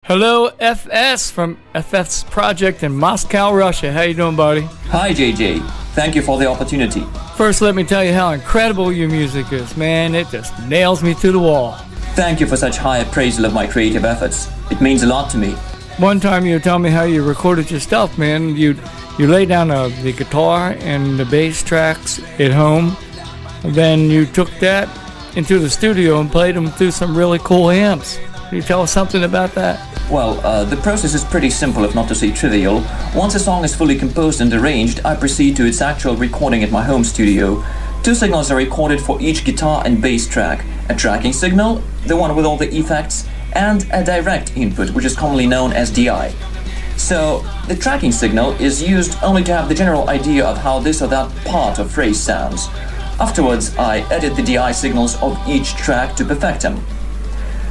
Hello, Efes from Efes Projekt in Moscow, Russia. How you doing, buddy? Hi, JJ. Thank you for the opportunity. First, let me tell you how incredible your music is, man. It just nails me to the wall. Thank you for such high appraisal of my creative efforts. It means a lot to me. One time you were telling me how you recorded your stuff, man. You laid down the guitar and the bass tracks at home. Then you took that into the studio and played them through some really cool amps. Can you tell us something about that? Well, the process is pretty simple, if not to say trivial. Once a song is fully composed and arranged, I proceed to its actual recording at my home studio. 2 signals are recorded for each guitar and bass track. A tracking signal, the one with all the effects, and a direct input, which is commonly known as DI. So, the tracking signal is used only to have the general idea of how this or that part or phrase sounds. Afterwards, I edit the DI signals of each track to perfect them.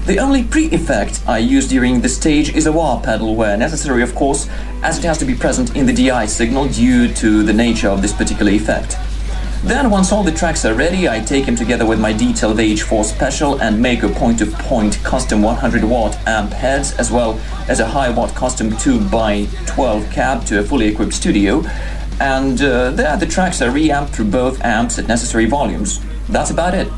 The only pre-effect I use during the stage is a wah pedal, where necessary, of course, as it has to be present in the DI signal due to the nature of this particular effect. Then, once all the tracks are ready, I take them together with my detail VH4 Special and make a point-to-point custom 100-watt amp heads, as well as a high-watt custom 2x12 cab to a fully equipped studio. And there the tracks are reamped through both amps at necessary volumes. That's about it.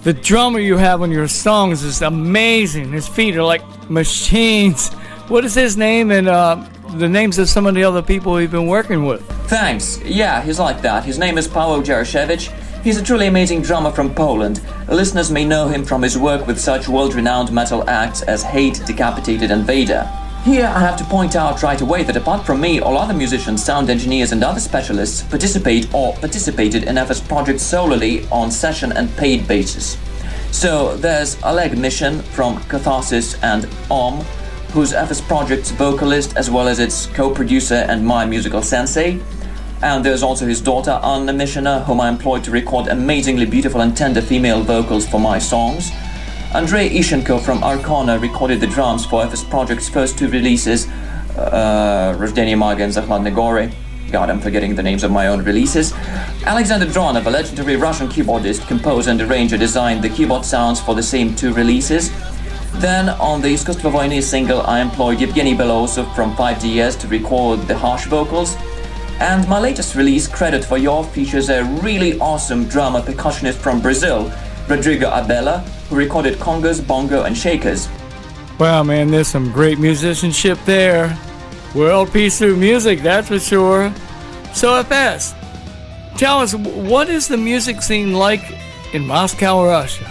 The drummer you have on your songs is amazing. His feet are like machines. What is his name and the names of some of the other people you've been working with? Thanks. Yeah, he's like that. His name is Paweł Jaroszewicz. He's a truly amazing drummer from Poland. Listeners may know him from his work with such world-renowned metal acts as Hate, Decapitated and Vader. Here I have to point out right away that apart from me, all other musicians, sound engineers and other specialists participate or participated in Efes Projekt solely on session and paid basis. So there's Oleg Mishin from Catharsis and who's Efes Projekt's vocalist as well as its co-producer and my musical sensei. And there's also his daughter Anna Mishina, whom I employed to record amazingly beautiful and tender female vocals for my songs. Andrei Ishenko from Arcona recorded the drums for Efes Projekt's first 2 releases, Rождение Мага and Захладne Gory. God, I'm forgetting the names of my own releases. Alexander Dronov, a legendary Russian keyboardist, composer and arranger, designed the keyboard sounds for the same 2 releases. Then, on the Искусство войны single, I employed Evgeny Belosov from 5DS to record the harsh vocals. And my latest release, Credit for Your, features a really awesome drummer percussionist from Brazil, Rodrigo Abela, who recorded congas, bongo, and shakers. Wow, man, there's some great musicianship there. World peace through music, that's for sure. So, Efes, tell us, what is the music scene like in Moscow, Russia?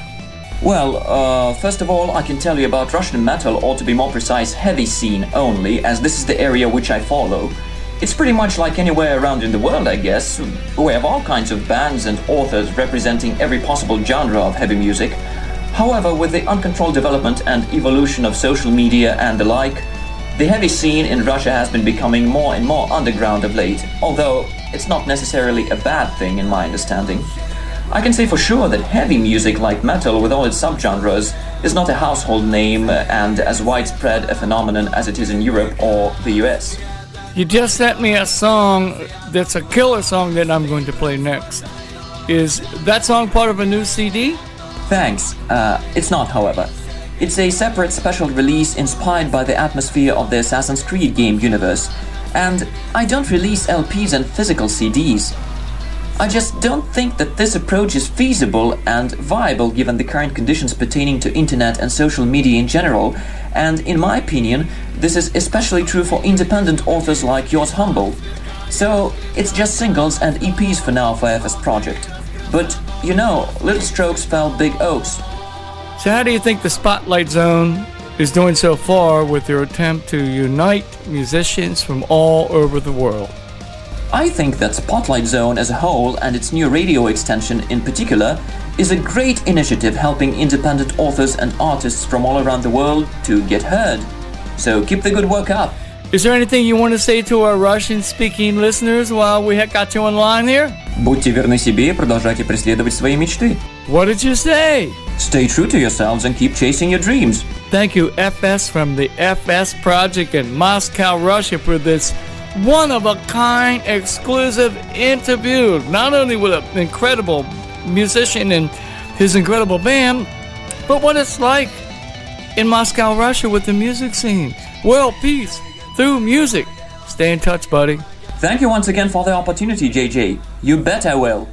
Well, first of all, I can tell you about Russian metal, or to be more precise, heavy scene only, as this is the area which I follow. It's pretty much like anywhere around in the world, I guess. We have all kinds of bands and authors representing every possible genre of heavy music. However, with the uncontrolled development and evolution of social media and the like, the heavy scene in Russia has been becoming more and more underground of late, although it's not necessarily a bad thing in my understanding. I can say for sure that heavy music like metal with all its subgenres is not a household name and as widespread a phenomenon as it is in Europe or the US. You just sent me a song that's a killer song that I'm going to play next. Is that song part of a new CD? Thanks. It's not, however. It's a separate special release inspired by the atmosphere of the Assassin's Creed game universe. And I don't release LPs and physical CDs. I just don't think that this approach is feasible and viable given the current conditions pertaining to internet and social media in general, and in my opinion, this is especially true for independent authors like yours humble. So, it's just singles and EPs for now for Efes Projekt. But, you know, little strokes fell big oaks. So how do you think the Spotlight Zone is doing so far with your attempt to unite musicians from all over the world? I think that Spotlight Zone as a whole, and its new radio extension in particular, is a great initiative helping independent authors and artists from all around the world to get heard. So keep the good work up. Is there anything you want to say to our Russian-speaking listeners while we have got you online here? Будьте верны себе и продолжайте преследовать свои мечты. What did you say? Stay true to yourselves and keep chasing your dreams. Thank you, Efes from the Efes Projekt in Moscow, Russia, for this one-of-a-kind exclusive interview, not only with an incredible musician and his incredible band, but what it's like in Moscow, Russia with the music scene. World peace through music. Stay in touch, buddy. Thank you once again for the opportunity, JJ. You bet I will.